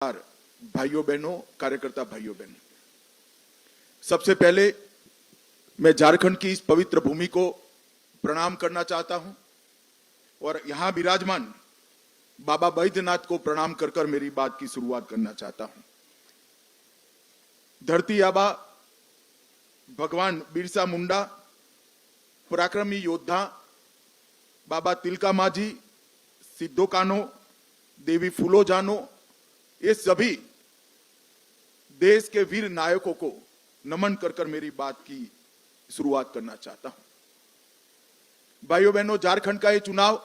भाइयों बहनों, कार्यकर्ता भाइयों बहनों, सबसे पहले मैं झारखंड की इस पवित्र भूमि को प्रणाम करना चाहता हूं और यहां विराजमान बाबा बैद्यनाथ को प्रणाम कर कर मेरी बात की शुरुआत करना चाहता हूं। धरती आबा भगवान बिरसा मुंडा, पराक्रमी योद्धा बाबा तिलका मांझी, सिद्धो कान्हो, देवी फूलो जानो, ये सभी देश के वीर नायकों को नमन कर कर मेरी बात की शुरुआत करना चाहता हूं। भाइयों बहनों, झारखंड का ये चुनाव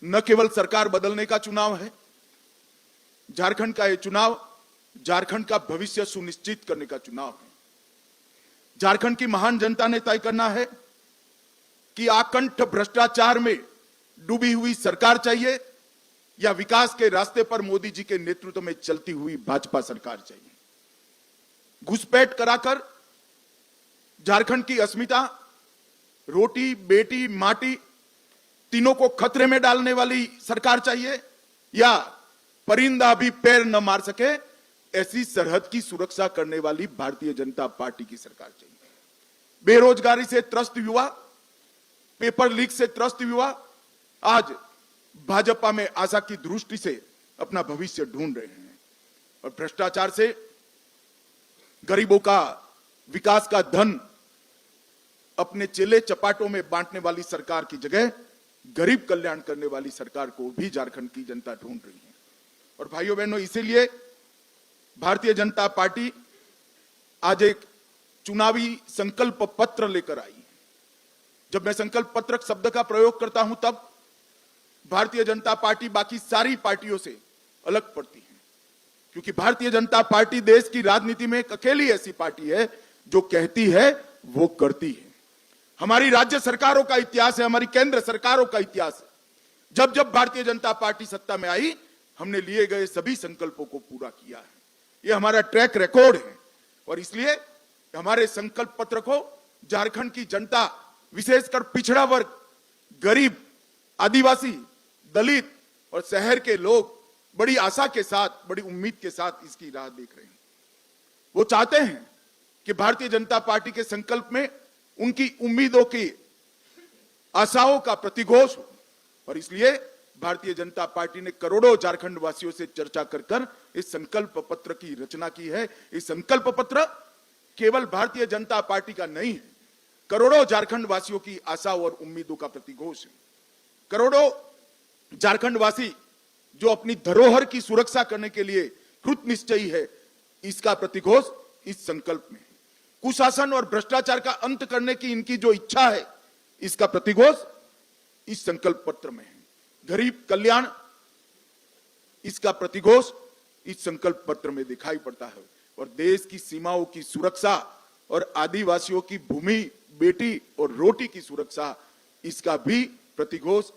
न केवल सरकार बदलने का चुनाव है, झारखंड का ये चुनाव झारखंड का भविष्य सुनिश्चित करने का चुनाव है। झारखंड की महान जनता ने तय करना है कि आकंठ भ्रष्टाचार में डूबी हुई सरकार चाहिए या विकास के रास्ते पर मोदी जी के नेतृत्व में चलती हुई भाजपा सरकार चाहिए। घुसपैठ कराकर झारखंड की अस्मिता, रोटी बेटी माटी तीनों को खतरे में डालने वाली सरकार चाहिए या परिंदा भी पैर न मार सके ऐसी सरहद की सुरक्षा करने वाली भारतीय जनता पार्टी की सरकार चाहिए। बेरोजगारी से त्रस्त युवा, पेपर लीक से त्रस्त युवा आज भाजपा में आशा की दृष्टि से अपना भविष्य ढूंढ रहे हैं और भ्रष्टाचार से गरीबों का विकास का धन अपने चेले चपाटों में बांटने वाली सरकार की जगह गरीब कल्याण करने वाली सरकार को भी झारखंड की जनता ढूंढ रही है। और भाइयों बहनों, इसीलिए भारतीय जनता पार्टी आज एक चुनावी संकल्प पत्र लेकर आई है। जब मैं संकल्प पत्र शब्द का प्रयोग करता हूं तब भारतीय जनता पार्टी बाकी सारी पार्टियों से अलग पड़ती है, क्योंकि भारतीय जनता पार्टी देश की राजनीति में एक अकेली ऐसी पार्टी है जो कहती है वो करती है। हमारी राज्य सरकारों का इतिहास है, हमारी केंद्र सरकारों का इतिहास है। जब जब भारतीय जनता पार्टी सत्ता में आई, हमने लिए गए सभी संकल्पों को पूरा किया है। ये हमारा ट्रैक रिकॉर्ड है और इसलिए हमारे संकल्प पत्र को झारखंड की जनता, विशेषकर पिछड़ा वर्ग, गरीब, आदिवासी, दलित और शहर के लोग बड़ी आशा के साथ, बड़ी उम्मीद के साथ इसकी राह देख रहे हैं। वो चाहते हैं कि भारतीय जनता पार्टी के संकल्प में उनकी उम्मीदों की, आशाओं का प्रतिघोष हो और इसलिए भारतीय जनता पार्टी ने करोड़ों झारखंड वासियों से चर्चा कर कर इस संकल्प पत्र की रचना की है। इस संकल्प पत्र केवल भारतीय जनता पार्टी का नहीं है, करोड़ों झारखंड वासियों की आशा और उम्मीदों का प्रतिघोष है। करोड़ों झारखंड वासी जो अपनी धरोहर की सुरक्षा करने के लिए कृत निश्चयी है, इसका प्रतिघोष इस संकल्प में है। कुशासन और भ्रष्टाचार का अंत करने की इनकी जो इच्छा है, इसका प्रतिघोष इस संकल्प पत्र में है। गरीब कल्याण, इसका प्रतिघोष इस संकल्प पत्र में दिखाई पड़ता है और देश की सीमाओं की सुरक्षा और आदिवासियों की भूमि, बेटी और रोटी की सुरक्षा, इसका भी प्रतिघोष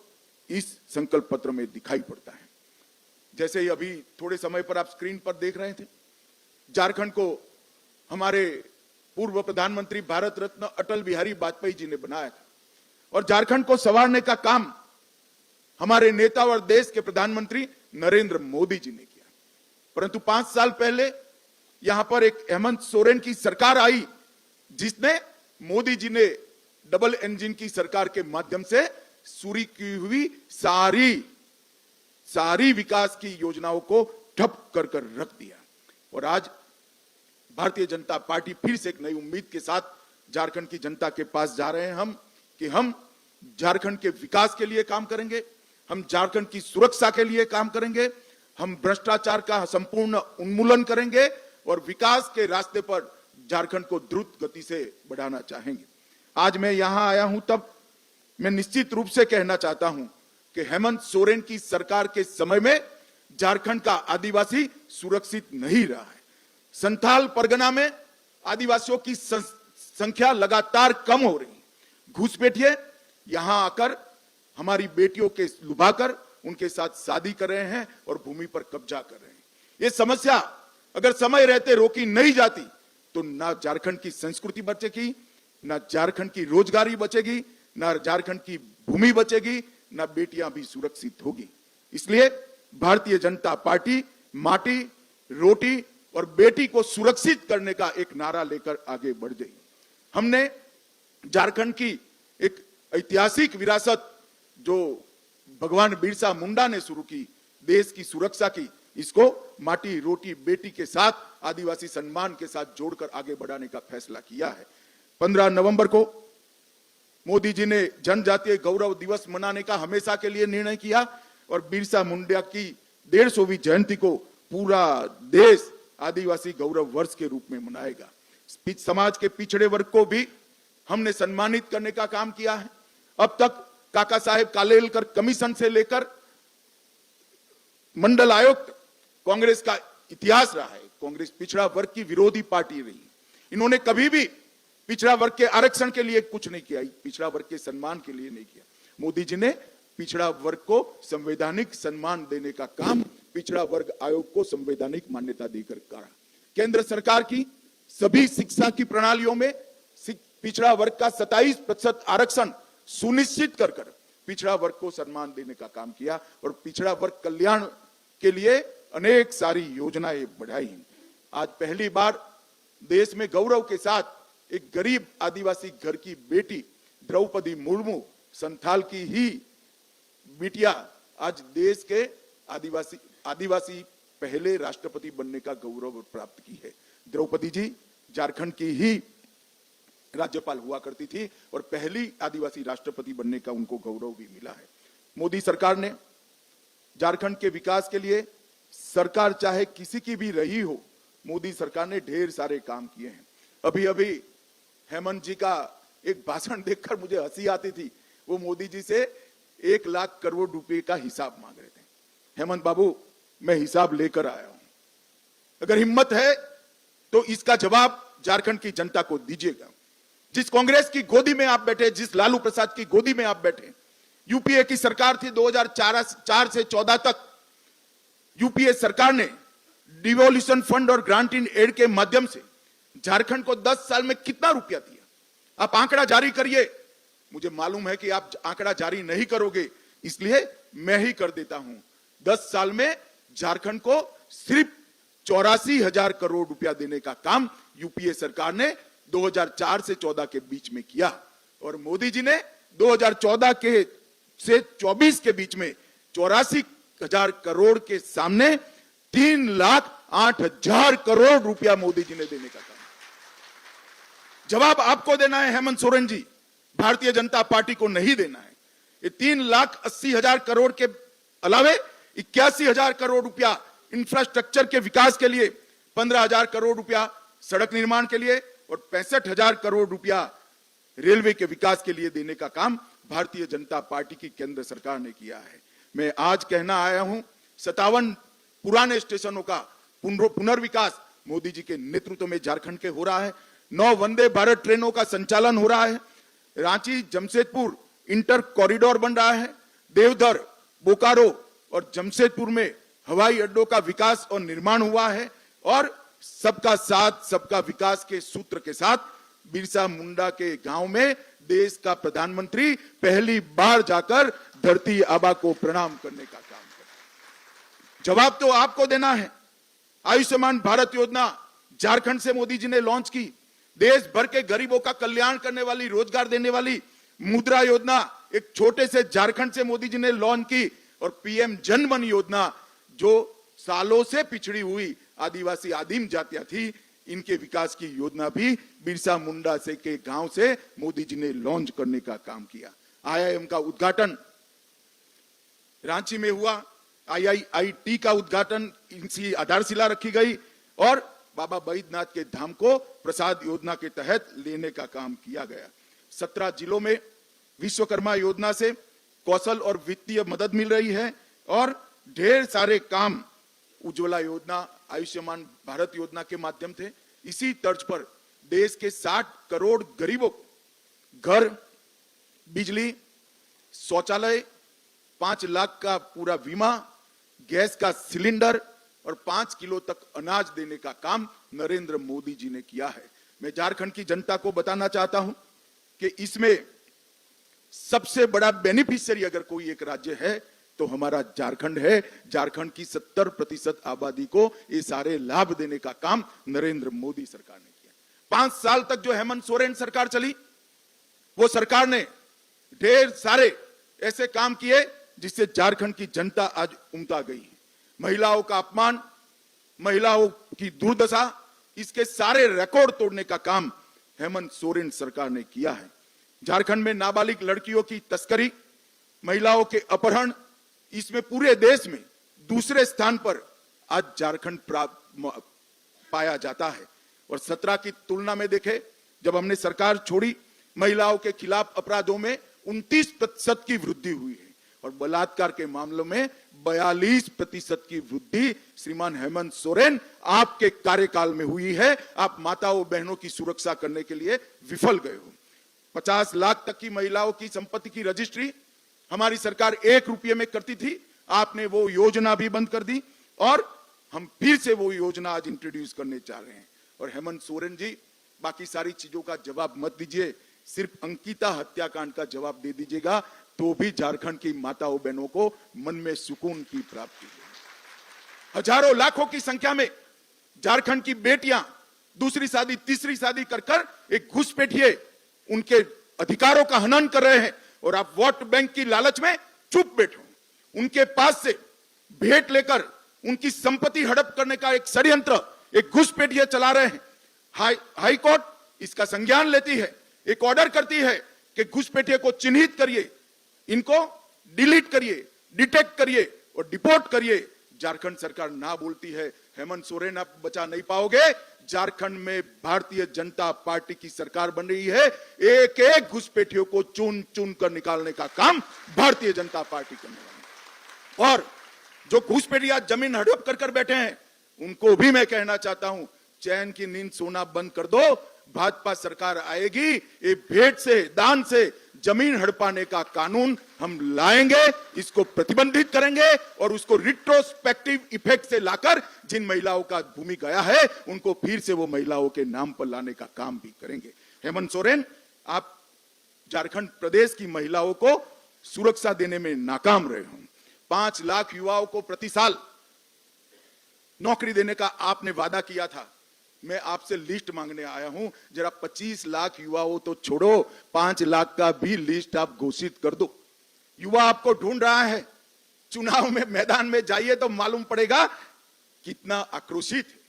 इस संकल्प पत्र में दिखाई पड़ता है। जैसे ही अभी थोड़े समय पर आप स्क्रीन पर देख रहे थे, झारखंड को हमारे पूर्व प्रधानमंत्री भारत रत्न अटल बिहारी वाजपेयी जी ने बनाया था और झारखंड को संवारने का काम हमारे नेता और देश के प्रधानमंत्री नरेंद्र मोदी जी ने किया। परंतु 5 साल पहले यहां पर एक हेमंत सोरेन की सरकार आई, जिसने मोदी जी ने डबल इंजन की सरकार के माध्यम से शुरू की हुई सारी विकास की योजनाओं को ठप कर कर रख दिया। और आज भारतीय जनता पार्टी फिर से एक नई उम्मीद के साथ झारखंड की जनता के पास जा रहे हैं कि हम झारखंड के विकास के लिए काम करेंगे, हम झारखंड की सुरक्षा के लिए काम करेंगे, हम भ्रष्टाचार का संपूर्ण उन्मूलन करेंगे और विकास के रास्ते पर झारखंड को द्रुत गति से बढ़ाना चाहेंगे। आज मैं यहां आया हूं तब मैं निश्चित रूप से कहना चाहता हूं कि हेमंत सोरेन की सरकार के समय में झारखंड का आदिवासी सुरक्षित नहीं रहा है। संथाल परगना में आदिवासियों की संख्या लगातार कम हो रही है। घुसपैठिए यहां आकर हमारी बेटियों के लुभाकर उनके साथ शादी कर रहे हैं और भूमि पर कब्जा कर रहे हैं। ये समस्या अगर समय रहते रोकी नहीं जाती तो ना झारखंड की संस्कृति बचेगी, ना झारखंड की रोजगारी बचेगी, ना झारखंड की भूमि बचेगी, ना बेटियां भी सुरक्षित होगी। इसलिए भारतीय जनता पार्टी माटी, रोटी और बेटी को सुरक्षित करने का एक नारा लेकर आगे बढ़ गई। हमने झारखंड की एक ऐतिहासिक विरासत जो भगवान बिरसा मुंडा ने शुरू की, देश की सुरक्षा की, इसको माटी, रोटी, बेटी के साथ, आदिवासी सम्मान के साथ जोड़कर आगे बढ़ाने का फैसला किया है। 15 नवंबर को मोदी जी ने जनजातीय गौरव दिवस मनाने का हमेशा के लिए निर्णय किया और बिरसा मुंडा की 150वीं जयंती को पूरा देश आदिवासी गौरव वर्ष के रूप में मनाएगा। समाज के पिछड़े वर्ग को भी हमने सम्मानित करने का काम किया है। अब तक काका साहेब कालेलकर कमीशन से लेकर मंडल आयोग कांग्रेस का इतिहास रहा है। कांग्रेस पिछड़ा वर्ग की विरोधी पार्टी रही। इन्होंने कभी भी पिछड़ा वर्ग के आरक्षण के लिए कुछ नहीं किया, पिछड़ा वर्ग के सम्मान के लिए नहीं किया। मोदी जी ने पिछड़ा वर्ग को संवैधानिक सम्मान देने का काम पिछड़ा वर्ग आयोग को संवैधानिक मान्यता देकर करा। केंद्र सरकार की सभी शिक्षा की प्रणालियों में पिछड़ा वर्ग का 27% आरक्षण सुनिश्चित कर पिछड़ा वर्ग को सम्मान देने का काम किया और पिछड़ा वर्ग कल्याण के लिए अनेक सारी योजनाएं बढ़ाई। आज पहली बार देश में गौरव के साथ एक गरीब आदिवासी घर की बेटी द्रौपदी मुर्मू, संथाल की ही बिटिया, आज देश के आदिवासी पहले राष्ट्रपति बनने का गौरव प्राप्त की है। द्रौपदी जी झारखंड की ही राज्यपाल हुआ करती थी और पहली आदिवासी राष्ट्रपति बनने का उनको गौरव भी मिला है। मोदी सरकार ने झारखंड के विकास के लिए, सरकार चाहे किसी की भी रही हो, मोदी सरकार ने ढेर सारे काम किए हैं। अभी अभी हेमंत जी का एक भाषण देखकर मुझे हंसी आती थी। वो मोदी जी से 1 लाख करोड़ रुपए का हिसाब मांग रहे थे। हेमंत बाबू, मैं हिसाब लेकर आया हूं, अगर हिम्मत है तो इसका जवाब झारखंड की जनता को दीजिएगा। जिस कांग्रेस की गोदी में आप बैठे, जिस लालू प्रसाद की गोदी में आप बैठे, यूपीए की सरकार थी 2004 से 14 तक। यूपीए सरकार ने डिवोल्यूशन फंड और ग्रांट इन एड के माध्यम से झारखंड को 10 साल में कितना रुपया दिया? आप आंकड़ा जारी करिए। मुझे मालूम है कि आप आंकड़ा जारी नहीं करोगे, इसलिए मैं ही कर देता हूं। 10 साल में झारखंड को सिर्फ 84,000 करोड़ रुपया देने का काम यूपीए सरकार ने 2004 से 14 के बीच में किया और मोदी जी ने 2014 के से 24 के बीच में 84,000 करोड़ के सामने 3,08,000 करोड़ रुपया मोदी जी ने देने का काम। जवाब आपको देना है हेमंत सोरेन जी, भारतीय जनता पार्टी को नहीं देना है। ये 3,80,000 करोड़ के अलावे 81,000 करोड़ रुपया इंफ्रास्ट्रक्चर के विकास के लिए, 15,000 करोड़ रुपया सड़क निर्माण के लिए और 65,000 करोड़ रुपया रेलवे के विकास के लिए देने का काम भारतीय जनता पार्टी की केंद्र सरकार ने किया है। मैं आज कहना आया हूं, 57 पुराने स्टेशनों का पुनर्विकास मोदी जी के नेतृत्व में झारखंड के हो रहा है। 9 वंदे भारत ट्रेनों का संचालन हो रहा है। रांची जमशेदपुर इंटर कॉरिडोर बन रहा है। देवधर, बोकारो और जमशेदपुर में हवाई अड्डों का विकास और निर्माण हुआ है और सबका साथ सबका विकास के सूत्र के साथ बिरसा मुंडा के गांव में देश का प्रधानमंत्री पहली बार जाकर धरती आबा को प्रणाम करने का काम कर। जवाब तो आपको देना है। आयुष्मान भारत योजना झारखंड से मोदी जी ने लॉन्च की। देश भर के गरीबों का कल्याण करने वाली, रोजगार देने वाली मुद्रा योजना एक छोटे से झारखंड से मोदी जी ने लॉन्च की और पीएम जन धन योजना जो सालों से पिछड़ी हुई आदिवासी आदिम जातियां थी, इनके विकास की योजना भी बिरसा मुंडा से के गांव से मोदी जी ने लॉन्च करने का काम किया। आईआईएम का उद्घाटन रांची में हुआ। आईआईटी का उद्घाटन, इनकी आधारशिला रखी गई और बाबा बैद्यनाथ के धाम को प्रसाद योजना के तहत लेने का काम किया गया। 17 जिलों में विश्वकर्मा योजना से कौशल और वित्तीय मदद मिल रही है और ढेर सारे काम उज्ज्वला योजना, आयुष्मान भारत योजना के माध्यम से इसी तर्ज पर देश के 60 करोड़ गरीबों को घर, बिजली, शौचालय, 5 लाख का पूरा बीमा, गैस का सिलेंडर और 5 किलो तक अनाज देने का काम नरेंद्र मोदी जी ने किया है। मैं झारखंड की जनता को बताना चाहता हूं कि इसमें सबसे बड़ा बेनिफिशियरी अगर कोई एक राज्य है तो हमारा झारखंड है। झारखंड की 70% आबादी को ये सारे लाभ देने का काम नरेंद्र मोदी सरकार ने किया। 5 साल तक जो हेमंत सोरेन सरकार चली, वो सरकार ने ढेर सारे ऐसे काम किए जिससे झारखंड की जनता आज उमटा गई है। महिलाओं का अपमान, महिलाओं की दुर्दशा, इसके सारे रिकॉर्ड तोड़ने का काम हेमंत सोरेन सरकार ने किया है। झारखंड में नाबालिग लड़कियों की तस्करी, महिलाओं के अपहरण, इसमें पूरे देश में दूसरे स्थान पर आज झारखंड पाया जाता है। और 17 की तुलना में देखें, जब हमने सरकार छोड़ी, महिलाओं के खिलाफ अपराधों में 29% की वृद्धि हुई है और बलात्कार के मामलों में 42% की वृद्धि श्रीमान हेमंत सोरेन आपके कार्यकाल में हुई है। आप माताओं बहनों की सुरक्षा करने के लिए विफल गए हो। 50 लाख तक की महिलाओं की संपत्ति की रजिस्ट्री हमारी सरकार 1 रुपये में करती थी, आपने वो योजना भी बंद कर दी और हम फिर से वो योजना आज इंट्रोड्यूस करने जा रहे हैं। और हेमंत सोरेन जी, बाकी सारी चीजों का जवाब मत दीजिए, सिर्फ अंकिता हत्याकांड का जवाब दे दीजिएगा तो भी झारखंड की माताओं बहनों को मन में सुकून की प्राप्ति होगी। हजारों लाखों की संख्या में झारखंड की बेटियां दूसरी शादी तीसरी शादी कर कर एक घुसपैठिए उनके अधिकारों का हनन कर रहे हैं और आप वोट बैंक की लालच में चुप बैठो। उनके पास से भेंट लेकर उनकी संपत्ति हड़प करने का एक षड्यंत्र एक घुसपैठिए चला रहे हैं। हाई कोर्ट इसका संज्ञान लेती है, एक ऑर्डर करती है कि घुसपैठिए को चिन्हित करिए, इनको डिलीट करिए, डिटेक्ट करिए और डिपोर्ट करिए। झारखंड सरकार ना बोलती है। हेमंत सोरेन आप बचा नहीं पाओगे। झारखंड में भारतीय जनता पार्टी की सरकार बन रही है। एक एक घुसपैठियों को चुन चुन कर निकालने का काम भारतीय जनता पार्टी करने वाली। और जो घुसपैठिया जमीन हड़प कर बैठे हैं, उनको भी मैं कहना चाहता हूं, चैन की नींद सोना बंद कर दो। भाजपा सरकार आएगी, ये भेंट से दान से जमीन हड़पाने का कानून हम लाएंगे, इसको प्रतिबंधित करेंगे और उसको रिट्रोस्पेक्टिव इफेक्ट से लाकर जिन महिलाओं का भूमि गया है उनको फिर से वो महिलाओं के नाम पर लाने का काम भी करेंगे। हेमंत सोरेन, आप झारखंड प्रदेश की महिलाओं को सुरक्षा देने में नाकाम रहे हो। 5 लाख युवाओं को प्रति साल नौकरी देने का आपने वादा किया था। मैं आपसे लिस्ट मांगने आया हूं, जरा 25 लाख युवाओं तो छोड़ो, 5 लाख का भी लिस्ट आप घोषित कर दो। युवा आपको ढूंढ रहा है। चुनाव में मैदान में जाइए तो मालूम पड़ेगा कितना आक्रोशित है।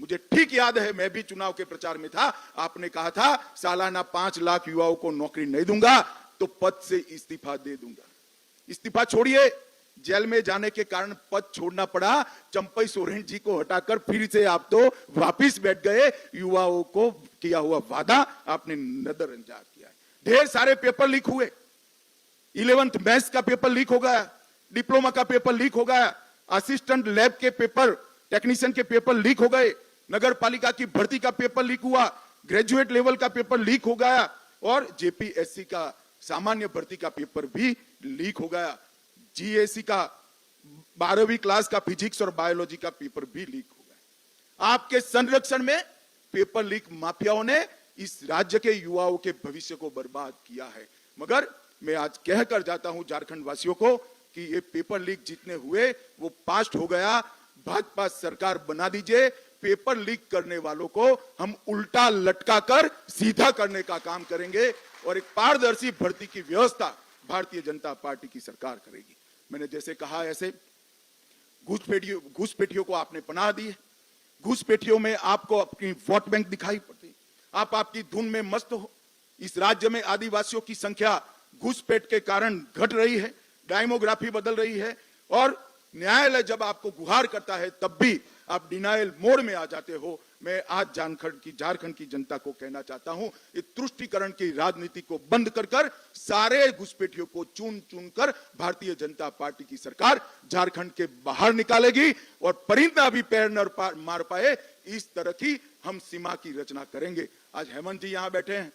मुझे ठीक याद है, मैं भी चुनाव के प्रचार में था, आपने कहा था सालाना 5 लाख युवाओं को नौकरी नहीं दूंगा तो पद से इस्तीफा दे दूंगा। इस्तीफा छोड़िए, जेल में जाने के कारण पद छोड़ना पड़ा। चंपई सोरेन जी को हटाकर फिर से आप तो वापिस बैठ गए। युवाओं को किया हुआ वादा आपने नजरअंदाज किया है। ढेर सारे पेपर लीक हुए। 11th मैथ्स का पेपर लीक हो गया, डिप्लोमा का पेपर लीक हो गया, असिस्टेंट लैब के पेपर, टेक्नीशियन के पेपर लीक हो गए, नगर पालिका की भर्ती का पेपर लीक हुआ, ग्रेजुएट लेवल का पेपर लीक हो गया और जेपीएससी का सामान्य भर्ती का पेपर भी लीक हो गया। जीएससी का 12वीं क्लास का फिजिक्स और बायोलॉजी का पेपर भी लीक हो गया। आपके संरक्षण में पेपर लीक माफियाओं ने इस राज्य के युवाओं के भविष्य को बर्बाद किया है। मगर मैं आज कहकर जाता हूं झारखंड वासियों को कि ये पेपर लीक जितने हुए वो पास्ट हो गया। भाजपा सरकार बना दीजिए। पेपर लीक करने वालों को हम उल्टा लटकाकर सीधा करने का काम करेंगे और एक पारदर्शी भर्ती की व्यवस्था भारतीय जनता पार्टी की सरकार करेगी। मैंने जैसे कहा ऐसे घुसपैठियों को आपने पनाह दी है। घुसपैठियों में आपको अपनी वोट बैंक दिखाई पड़ती, आप आपकी धुन में मस्त हो। इस राज्य में आदिवासियों की संख्या घुसपैठ के कारण घट रही है, डेमोग्राफी बदल रही है और न्यायालय जब आपको गुहार करता है तब भी आप डिनायल मोड में आ जाते हो। मैं आज झारखंड की जनता को कहना चाहता हूं, ये तुष्टीकरण की राजनीति को बंद कर सारे घुसपैठियों को चुन चुन कर भारतीय जनता पार्टी की सरकार झारखंड के बाहर निकालेगी और परिंदा भी पैर न मार पाए इस तरह की हम सीमा की रचना करेंगे। आज हेमंत जी यहां बैठे हैं।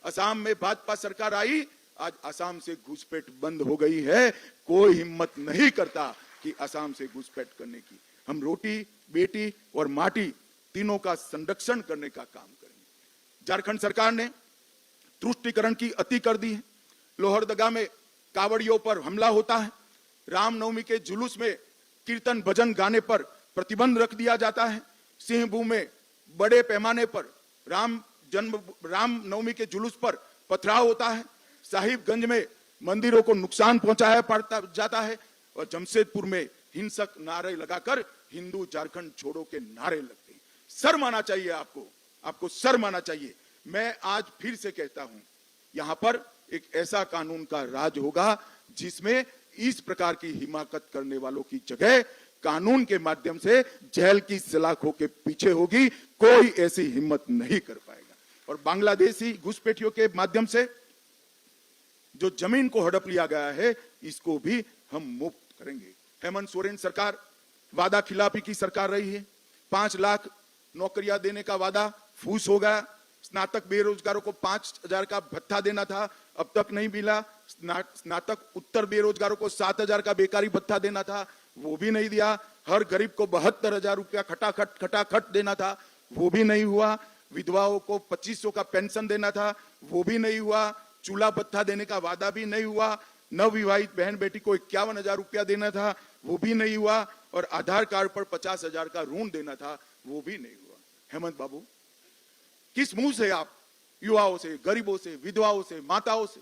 असम में भाजपा सरकार आई, आज असम से घुसपैठ बंद हो गई है। कोई हिम्मत नहीं करता कि असम से घुसपैठ करने की। हम रोटी, बेटी और माटी तीनों का संरक्षण करने का काम करेंगे। झारखंड सरकार ने तुष्टीकरण की अति कर दी है। लोहरदगा में कावड़ियों पर हमला होता है, रामनवमी के जुलूस में कीर्तन भजन गाने पर प्रतिबंध रख दिया जाता है। सिंहभूम में बड़े पैमाने पर रामनवमी के जुलूस पर पथराव होता है। साहिबगंज में मंदिरों को नुकसान पहुंचाया पड़ता जाता है और जमशेदपुर में हिंसक नारे लगाकर हिंदू झारखंड छोड़ो के नारे लगते हैं। शर्म आना चाहिए आपको शर्म आना चाहिए। मैं आज फिर से कहता हूं, यहां पर एक ऐसा कानून का राज होगा जिसमें इस प्रकार की हिमाकत करने वालों की जगह कानून के माध्यम से जेल की सलाखों के पीछे होगी। कोई ऐसी हिम्मत नहीं कर पाएगा। और बांग्लादेशी घुसपैठियों के माध्यम से जो जमीन को हड़प लिया गया है, इसको भी हम मुक्त करेंगे। हेमंत सोरेन सरकार वादा खिलाफी की सरकार रही है। 5 लाख नौकरियां देने का वादा फूस हो गया। स्नातक बेरोजगारों को 5,000 का भत्ता देना था, अब तक नहीं मिला। स्नातक उत्तर बेरोजगारों को 7,000 का बेकारी भत्ता देना था, वो भी नहीं दिया। हर गरीब को 72,000 रुपया खटाखट देना था, वो भी नहीं हुआ। विधवाओं को 2,500 का पेंशन देना था, वो भी नहीं हुआ। चूल्हा भत्ता देने का वादा भी नहीं हुआ। नवविवाहित बहन बेटी को 51,000 रुपया देना था, वो भी नहीं हुआ। और आधार कार्ड पर 50,000 का ऋण देना था, वो भी नहीं हुआ। हेमंत बाबू, किस मुंह से आप युवाओं से, गरीबों से, विधवाओं से, माताओं से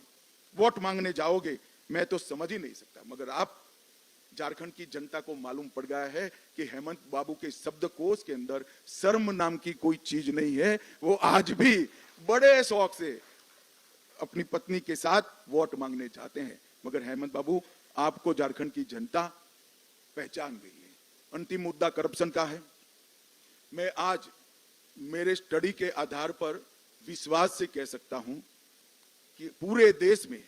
वोट मांगने जाओगे? मैं तो समझ ही नहीं सकता। मगर आप झारखंड की जनता को मालूम पड़ गया है कि हेमंत बाबू के शब्दकोश के अंदर शर्म नाम की कोई चीज नहीं है। वो आज भी बड़े शौक से अपनी पत्नी के साथ वोट मांगने जाते हैं। मगर हेमंत बाबू, आपको झारखंड की जनता पहचान गई है। अंतिम मुद्दा करप्शन का है। मैं आज मेरे स्टडी के आधार पर विश्वास से कह सकता हूं कि पूरे देश में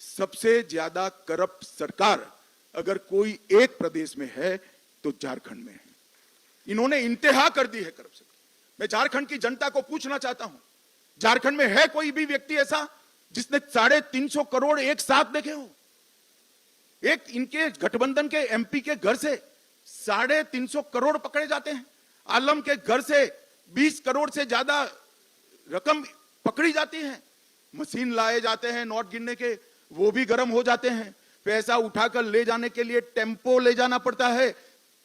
सबसे ज्यादा करप्ट सरकार अगर कोई एक प्रदेश में है तो झारखंड में है। इन्होंने इंतहा कर दी है करप्शन। मैं झारखंड की जनता को पूछना चाहता हूं, झारखंड में है कोई भी व्यक्ति ऐसा जिसने 350 करोड़ एक साथ देखे हो? एक इनके गठबंधन के एमपी के घर से 350 करोड़ पकड़े जाते हैं। आलम के घर से 20 करोड़ से ज्यादा रकम पकड़ी जाती है। मशीन लाए जाते हैं नोट गिनने के, वो भी गर्म हो जाते हैं। पैसा उठाकर ले जाने के लिए टेम्पो ले जाना पड़ता है।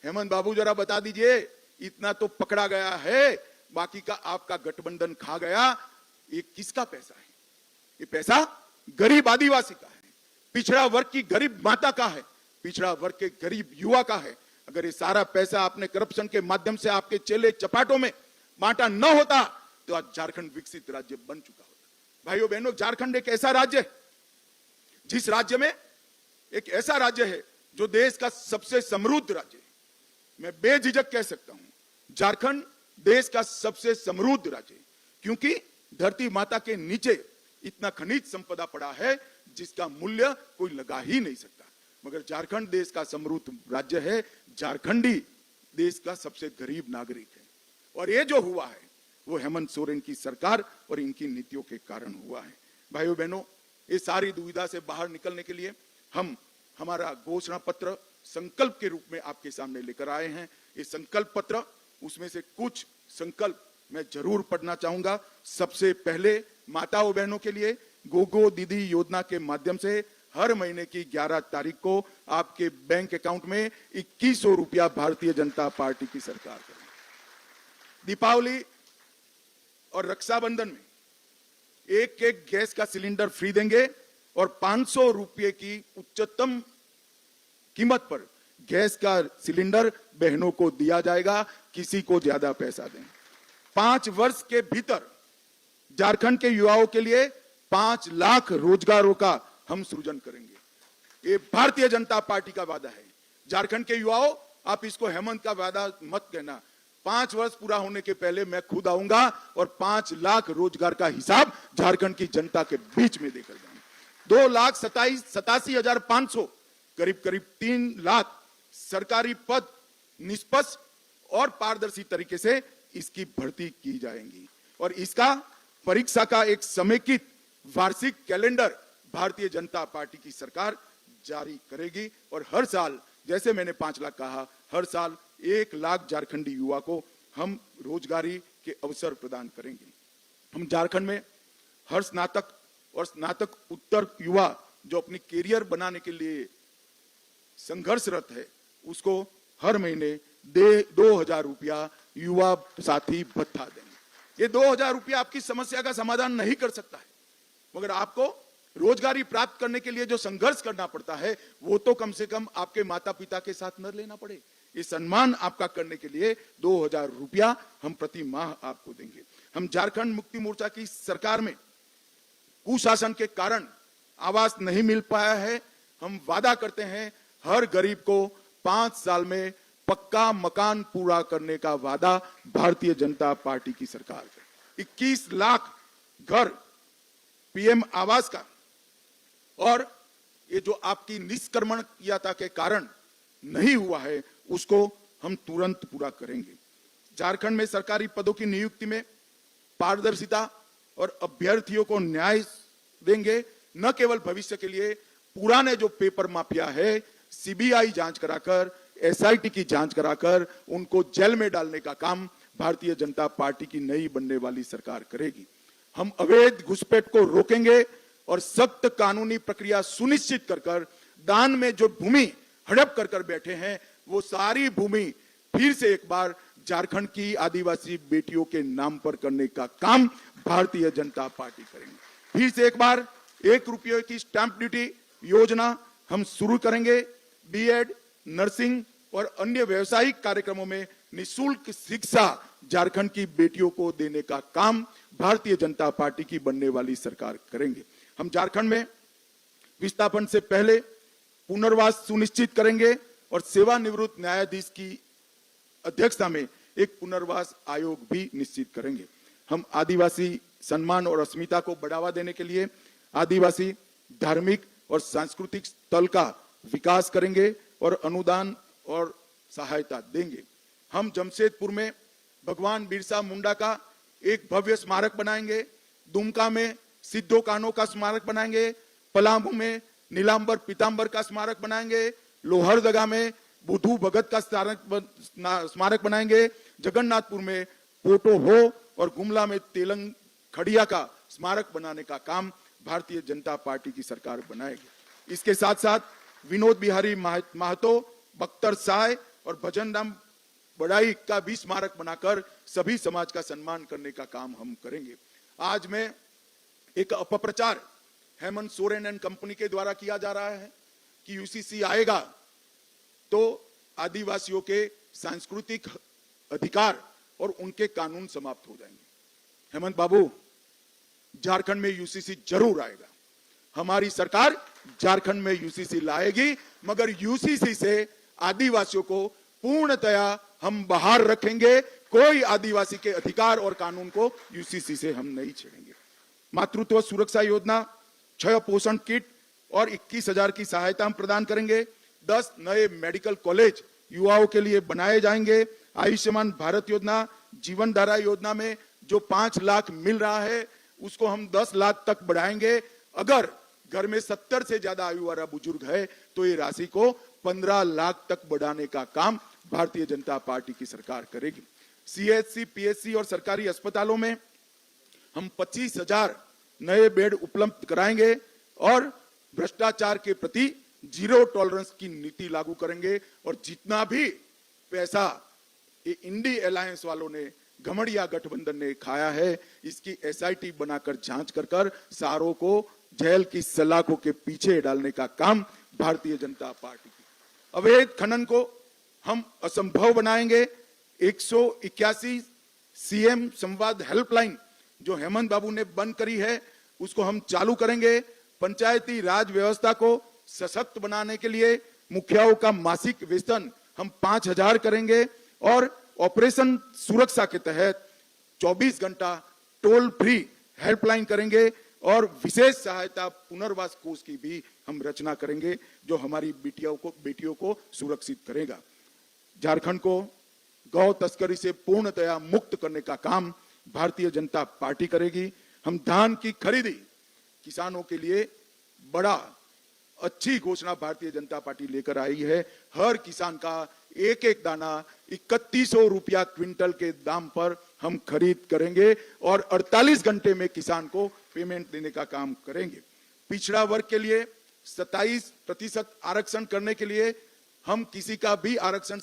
हेमंत बाबू, जरा बता दीजिए, इतना तो पकड़ा गया है, बाकी का आपका गठबंधन खा गया। ये किसका पैसा है? ये पैसा गरीब आदिवासी का है, पिछड़ा वर्ग की गरीब माता का है, पिछड़ा वर्ग के गरीब युवा का है। अगर ये सारा पैसा आपने करप्शन के माध्यम से आपके चेले चपाटों में बांटा न होता तो आज झारखंड विकसित राज्य बन चुका होता। भाइयों बहनों, झारखंड एक ऐसा राज्य है जिस राज्य में एक ऐसा राज्य है जो देश का सबसे समृद्ध राज्य है। मैं बेझिझक कह सकता हूं, झारखंड देश का सबसे समृद्ध राज्य है, क्योंकि धरती माता के नीचे इतना खनिज संपदा पड़ा है जिसका मूल्य कोई लगा ही नहीं सकता। मगर झारखंड देश का समृद्ध राज्य है, झारखंडी देश का सबसे गरीब नागरिक है। और ये जो हुआ है वो हेमंत सोरेन की सरकार और इनकी नीतियों के कारण हुआ है। भाइयों बहनों, ये सारी दुविधा से बाहर निकलने के लिए हम हमारा घोषणा पत्र संकल्प के रूप में आपके सामने लेकर आए हैं। ये संकल्प पत्र, उसमें से कुछ संकल्प मैं जरूर पढ़ना चाहूंगा। सबसे पहले माताओं बहनों के लिए गोगो दीदी योजना के माध्यम से हर महीने की 11 तारीख को आपके बैंक अकाउंट में 2100 रुपया भारतीय जनता पार्टी की सरकार करेगी। दीपावली और रक्षाबंधन में एक गैस का सिलेंडर फ्री देंगे और 500 रुपये की उच्चतम कीमत पर गैस का सिलेंडर बहनों को दिया जाएगा, किसी को ज्यादा पैसा दें। 5 वर्ष के भीतर झारखंड के युवाओं के लिए 5 लाख रोजगारों का हम सृजन करेंगे। ये भारतीय जनता पार्टी का वादा है। झारखंड के युवाओं, आप इसको हेमंत का वादा मत कहना। 5 वर्ष पूरा होने के पहले मैं खुद आऊंगा और 5 लाख रोजगार का हिसाब झारखंड की जनता के बीच में देकर जाऊंगा। 2,87,500 करीब 3 लाख सरकारी पद निष्पक्ष और पारदर्शी तरीके से इसकी भर्ती की जाएंगी। और इसका परीक्षा का एक समेकित वार्षिक कैलेंडर भारतीय जनता पार्टी की सरकार जारी करेगी। और हर साल, जैसे मैंने 5 लाख कहा, हर साल 1 लाख झारखंडी युवा को हम रोजगारी के अवसर प्रदान करेंगे। हम झारखंड में हर स्नातक और स्नातक उत्तर युवा जो अपनी कैरियर बनाने के लिए संघर्षरत है उसको हर महीने 2,000 रुपया युवा साथी भत्ता देंगे। ये 2,000 रुपया आपकी समस्या का समाधान नहीं कर सकता है, मगर आपको रोजगारी प्राप्त करने के लिए जो संघर्ष करना पड़ता है वो तो कम से कम आपके माता पिता के साथ न लेना पड़े। ये सम्मान आपका करने के लिए 2,000 रुपया हम प्रति माह आपको देंगे। हम झारखंड मुक्ति मोर्चा की सरकार में कुशासन के कारण आवास नहीं मिल पाया है। हम वादा करते हैं हर गरीब को 5 साल में पक्का मकान पूरा करने का वादा भारतीय जनता पार्टी की सरकार का। 21 लाख घर पीएम आवास का, और ये जो आपकी निष्कर्मणीयता के कारण नहीं हुआ है उसको हम तुरंत पूरा करेंगे। झारखंड में सरकारी पदों की नियुक्ति में पारदर्शिता और अभ्यर्थियों को न्याय देंगे। न केवल भविष्य के लिए पुराने जो पेपर माफिया है सीबीआई जांच कराकर, एसआईटी की जांच कराकर उनको जेल में डालने का काम भारतीय जनता पार्टी की नई बनने वाली सरकार करेगी। हम अवैध घुसपैठ को रोकेंगे और सख्त कानूनी प्रक्रिया सुनिश्चित कर दान में जो भूमि हड़प कर बैठे हैं वो सारी भूमि फिर से एक बार झारखंड की आदिवासी बेटियों के नाम पर करने का काम भारतीय जनता पार्टी करेंगे। फिर से एक बार 1 रुपये की स्टैंप ड्यूटी योजना हम शुरू करेंगे। बीएड, नर्सिंग और अन्य व्यावसायिक कार्यक्रमों में निःशुल्क शिक्षा झारखंड की बेटियों को देने का काम भारतीय जनता पार्टी की बनने वाली सरकार करेंगे। हम झारखंड में विस्थापन से पहले पुनर्वास सुनिश्चित करेंगे और सेवानिवृत्त न्यायाधीश की अध्यक्षता में एक पुनर्वास आयोग भी निश्चित करेंगे। हम आदिवासी सम्मान और अस्मिता को बढ़ावा देने के लिए आदिवासी धार्मिक और सांस्कृतिक स्थल का विकास करेंगे और अनुदान और सहायता देंगे। हम जमशेदपुर में भगवान बिरसा मुंडा का एक भव्य स्मारक बनाएंगे। दुमका में सिद्धो कान्हो का स्मारक बनाएंगे। पलामू में नीलांबर पीतांबर का स्मारक बनाएंगे। लोहरदगा में बुद्धू भगत का स्मारक बनाएंगे। जगन्नाथपुर में पोटो हो और गुमला में तेलंग खड़िया का स्मारक बनाने का काम भारतीय जनता पार्टी की सरकार बनाएगी। इसके साथ साथ विनोद बिहारी महतो, बख्तर साय और भजन राम बड़ाई का भी स्मारक बनाकर सभी समाज का सम्मान करने का काम हम करेंगे। आज में एक अपप्रचार हेमंत सोरेन एंड कंपनी के द्वारा किया जा रहा है कि यूसीसी आएगा तो आदिवासियों के सांस्कृतिक अधिकार और उनके कानून समाप्त हो जाएंगे। हेमंत बाबू, झारखंड में यूसीसी जरूर आएगा। हमारी सरकार झारखंड में यूसीसी लाएगी, मगर यूसीसी से आदिवासियों को पूर्णतया हम बाहर रखेंगे। कोई आदिवासी के अधिकार और कानून को यूसीसी से हम नहीं छेड़ेंगे। मातृत्व सुरक्षा योजना, 6 पोषण किट और 21,000 की सहायता हम प्रदान करेंगे। 10 नए मेडिकल कॉलेज युवाओं के लिए बनाए जाएंगे। आयुष्मान भारत योजना, जीवन धारा योजना में जो 5 लाख मिल रहा है उसको हम 10 लाख तक बढ़ाएंगे। अगर घर में 70 से ज्यादा आयु वाला बुजुर्ग है तो ये राशि को 15 लाख तक बढ़ाने का काम भारतीय जनता पार्टी की सरकार करेगी। सीएचसी, पीएचसी और सरकारी अस्पतालों में हम 25,000 नए बेड उपलब्ध कराएंगे और भ्रष्टाचार के प्रति जीरो टॉलरेंस की नीति लागू करेंगे। और जितना भी पैसा ये इंडी अलायंस वालों ने, घमड़िया गठबंधन ने खाया है, इसकी एसआईटी बनाकर जांच कर सारों को जेल की सलाखों के पीछे डालने का काम भारतीय जनता पार्टी की। अवैध खनन को हम असंभव बनाएंगे। 181 सीएम संवाद हेल्पलाइन जो हेमंत बाबू ने बंद करी है उसको हम चालू करेंगे। पंचायती राज व्यवस्था को सशक्त बनाने के लिए मुखियाओं का मासिक वेतन हम 5,000 करेंगे और ऑपरेशन सुरक्षा के तहत 24 घंटा टोल फ्री हेल्पलाइन करेंगे और विशेष सहायता पुनर्वास कोष की भी हम रचना करेंगे जो हमारी बेटियों को सुरक्षित करेगा। झारखंड को गौ तस्करी से पूर्णतया मुक्त करने का काम भारतीय जनता पार्टी करेगी। हम धान की खरीदी किसानों के लिए बड़ा अच्छी घोषणा भारतीय जनता पार्टी लेकर आई है। हर किसान का एक एक दाना 3100 रुपया क्विंटल के दाम पर हम खरीद करेंगे और 48 घंटे में किसान को पेमेंट देने का काम करेंगे। पिछड़ा वर्ग के लिए 27% आरक्षण करने के लिए हम किसी का भी आरक्षण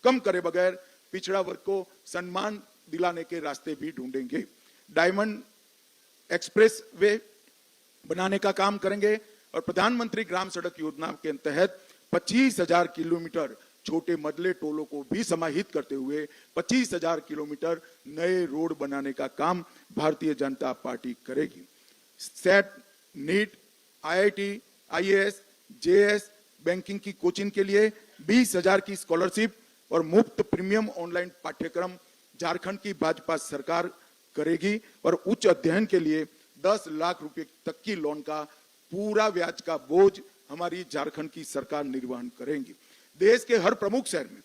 कम करे बगैर पिछड़ा वर्ग को सम्मान दिलाने के रास्ते भी ढूंढेंगे। डायमंड एक्सप्रेस वे बनाने का काम करेंगे और प्रधानमंत्री ग्राम सड़क योजना के तहत 25,000 किलोमीटर छोटे मदले टोलों को भी समाहित करते हुए 25,000 किलोमीटर नए रोड बनाने का काम भारतीय जनता पार्टी करेगी। सेट, नीट, आईआईटी, आईएएस, जेएस, बैंकिंग की कोचिंग के लिए 20,000 की स्कॉलरशिप और मुफ्त प्रीमियम ऑनलाइन पाठ्यक्रम झारखंड की भाजपा सरकार करेगी और उच्च अध्ययन के लिए 10 लाख रुपए तक की लोन का पूरा ब्याज का बोझ हमारी झारखंड की सरकार निर्वहन करेंगी। देश के हर प्रमुख शहर में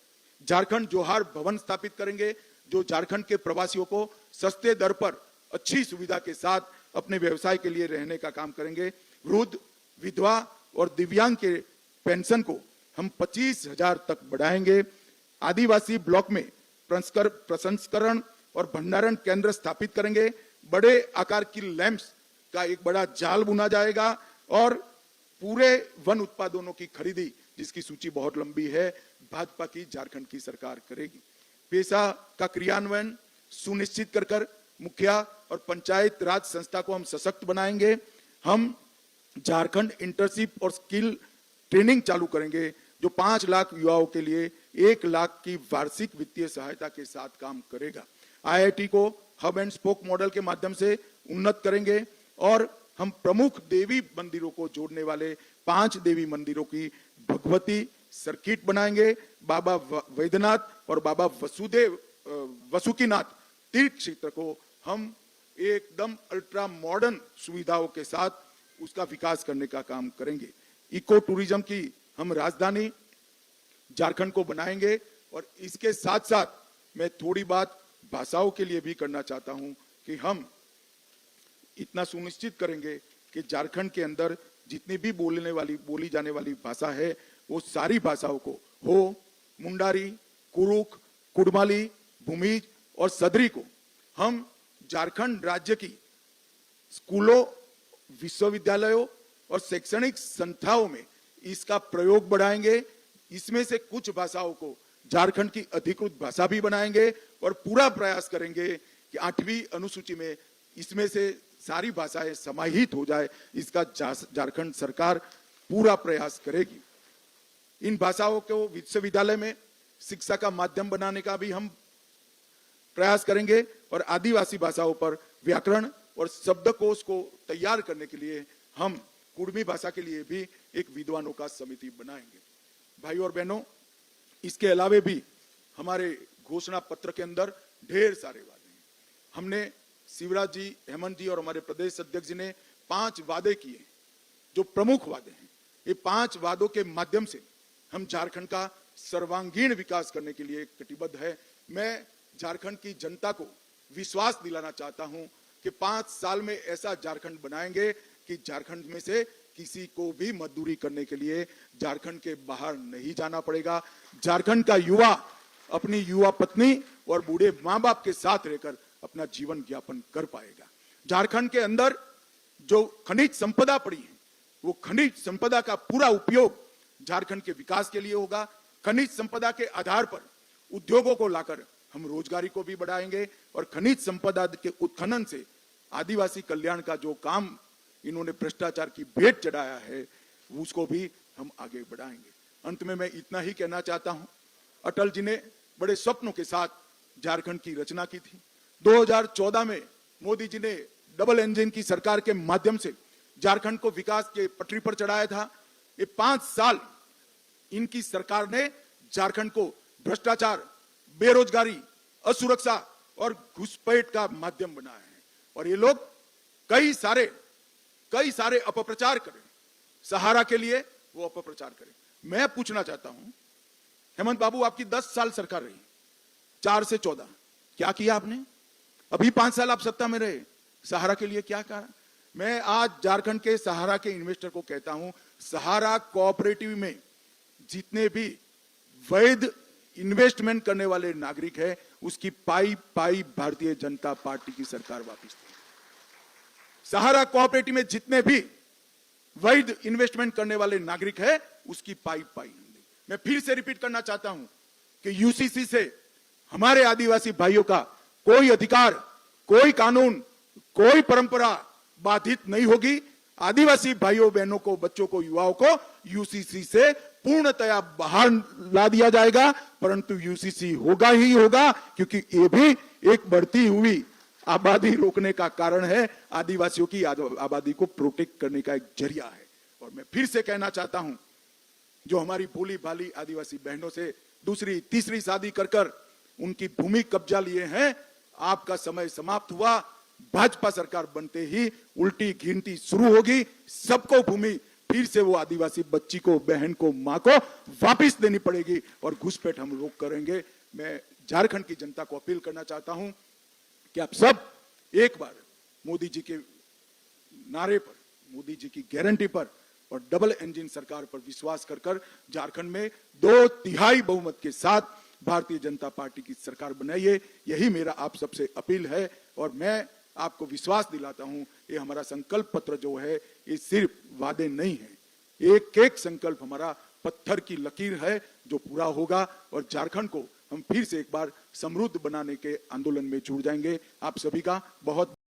झारखंड जोहार भवन स्थापित करेंगे, जो झारखंड के प्रवासियों को सस्ते दर पर अच्छी सुविधा के साथ अपने व्यवसाय के लिए रहने का काम करेंगे। वृद्ध, विधवा और दिव्यांग के पेंशन को हम 25,000 तक बढ़ाएंगे। आदिवासी ब्लॉक में प्रसंस्करण और भंडारण केंद्र स्थापित करेंगे। बड़े आकार की लैंप्स का एक बड़ा जाल बुना जाएगा और पूरे वन उत्पादों की खरीदी, जिसकी सूची बहुत लंबी है, भाजपा की झारखंड की सरकार करेगी। पेशा का क्रियान्वयन सुनिश्चित कर मुखिया और पंचायत राज संस्था को हम सशक्त बनाएंगे। हम झारखंड इंटर्नशिप और स्किल ट्रेनिंग चालू करेंगे, जो 5 लाख युवाओं के लिए 1 लाख की वार्षिक वित्तीय सहायता के साथ काम करेगा। आईआईटी को हब एंड स्पोक मॉडल के माध्यम से उन्नत करेंगे और हम प्रमुख देवी मंदिरों को जोड़ने वाले 5 देवी मंदिरों की भगवती सर्किट बनाएंगे। बाबा वैद्यनाथ और बाबा वसुकीनाथ तीर्थ क्षेत्र को हम एकदम अल्ट्रा मॉडर्न सुविधाओं के साथ उसका विकास करने का काम करेंगे। इको टूरिज्म की हम राजधानी झारखंड को बनाएंगे और इसके साथ साथ मैं थोड़ी बात भाषाओं के लिए भी करना चाहता हूं कि हम इतना सुनिश्चित करेंगे कि झारखंड के अंदर जितनी भी बोली जाने वाली भाषा है, वो सारी भाषाओं को हो, मुंडारी, कुरुख, कुड़माली, भूमिज और सदरी को हम झारखंड राज्य की स्कूलों, विश्वविद्यालयों और शैक्षणिक संस्थाओं में इसका प्रयोग बढ़ाएंगे। इसमें से कुछ भाषाओं को झारखंड की अधिकृत भाषा भी बनाएंगे और पूरा प्रयास करेंगे कि 8वीं अनुसूची में इसमें से सारी भाषाएं समाहित हो जाए। इसका झारखंड सरकार पूरा प्रयास करेगी। इन भाषाओं को विश्वविद्यालय में शिक्षा का माध्यम बनाने का भी हम प्रयास करेंगे और आदिवासी भाषाओं पर व्याकरण और शब्दकोश को तैयार करने के लिए हम कुड़मी भाषा के लिए भी एक विद्वानों का समिति बनाएंगे। भाई और बहनों, इसके अलावे भी हमारे घोषणा पत्र के अंदर ढेर सारे वादे हैं। हमने शिवराज जी, हेमंत जी और हमारे प्रदेश अध्यक्ष जी ने 5 वादे किए, जो प्रमुख वादे हैं। ये 5 वादों के माध्यम से हम झारखंड का सर्वांगीण विकास करने के लिए कटिबद्ध है। मैं झारखंड की जनता को विश्वास दिलाना चाहता हूं कि 5 साल में ऐसा झारखंड बनाएंगे कि झारखंड में से किसी को भी मजदूरी करने के लिए झारखंड के बाहर नहीं जाना पड़ेगा। झारखंड का युवा अपनी युवा पत्नी और बूढ़े मां बाप के साथ रहकर अपना जीवन यापन कर पाएगा। झारखंड के अंदर जो खनिज संपदा पड़ी है, वो खनिज संपदा का पूरा उपयोग झारखंड के विकास के लिए होगा। खनिज संपदा के आधार पर उद्योगों को लाकर हम रोजगारी को भी बढ़ाएंगे और खनिज संपदा के उत्खनन से आदिवासी कल्याण का जो काम इन्होंने भ्रष्टाचार की भेंट चढ़ाया है, उसको भी हम आगे बढ़ाएंगे। अंत में मैं इतना ही कहना चाहता हूं, अटल जी ने बड़े स्वप्नों के साथ झारखंड की रचना की थी। 2014 में मोदी जी ने डबल इंजन की सरकार के माध्यम से झारखंड को विकास के पटरी पर चढ़ाया था। ये 5 साल इनकी सरकार ने झारखंड को भ्रष्टाचार, बेरोजगारी, असुरक्षा और घुसपैठ का माध्यम बनाया है और ये लोग कई सारे अपप्रचार करें। सहारा के लिए वो अपप्रचार करें। मैं पूछना चाहता हूं, हेमंत बाबू आपकी 10 साल सरकार रही, 4 से 14, क्या किया आपने? अभी 5 साल आप सत्ता में रहे, सहारा के लिए क्या कहा? मैं आज झारखंड के सहारा के इन्वेस्टर को कहता हूं, सहारा कोऑपरेटिव में जितने भी वैध इन्वेस्टमेंट करने वाले नागरिक है, उसकी पाई भारतीय जनता पार्टी की सरकार वापस देगी। सहारा कोऑपरेटिव में जितने भी वैध इन्वेस्टमेंट करने वाले नागरिक है उसकी पाई पाई हम देंगे। मैं फिर से रिपीट करना चाहता हूं कि यूसीसी से हमारे आदिवासी भाइयों का कोई अधिकार, कोई कानून, कोई परंपरा बाधित नहीं होगी। आदिवासी भाइयों बहनों को, बच्चों को, युवाओं को यूसीसी से पूर्णतया बाहर ला दिया जाएगा, परंतु यूसीसी होगा ही होगा, क्योंकि ये भी एक बढ़ती हुई आबादी रोकने का कारण है, आदिवासियों की आबादी को प्रोटेक्ट करने का एक जरिया है। और मैं फिर से कहना चाहता हूं, जो हमारी भोली भाली आदिवासी बहनों से दूसरी तीसरी शादी कर कर उनकी भूमि कब्जा लिए हैं, आपका समय समाप्त हुआ। भाजपा सरकार बनते ही उल्टी गिनती शुरू होगी। सबको भूमि फिर से वो आदिवासी बच्ची को, बहन को, मां को वापस देनी पड़ेगी और घुसपैठ हम रोक करेंगे। मैं झारखंड की जनता को अपील करना चाहता हूं कि आप सब एक बार मोदी जी के नारे पर, मोदी जी की गारंटी पर और डबल इंजन सरकार पर विश्वास कर कर झारखंड में 2/3 बहुमत के साथ भारतीय जनता पार्टी की सरकार बनाइए। यही मेरा आप सबसे अपील है। और मैं आपको विश्वास दिलाता हूं, ये हमारा संकल्प पत्र जो है ये सिर्फ वादे नहीं है, एक एक संकल्प हमारा पत्थर की लकीर है जो पूरा होगा और झारखंड को हम फिर से एक बार समृद्ध बनाने के आंदोलन में जुड़ जाएंगे। आप सभी का बहुत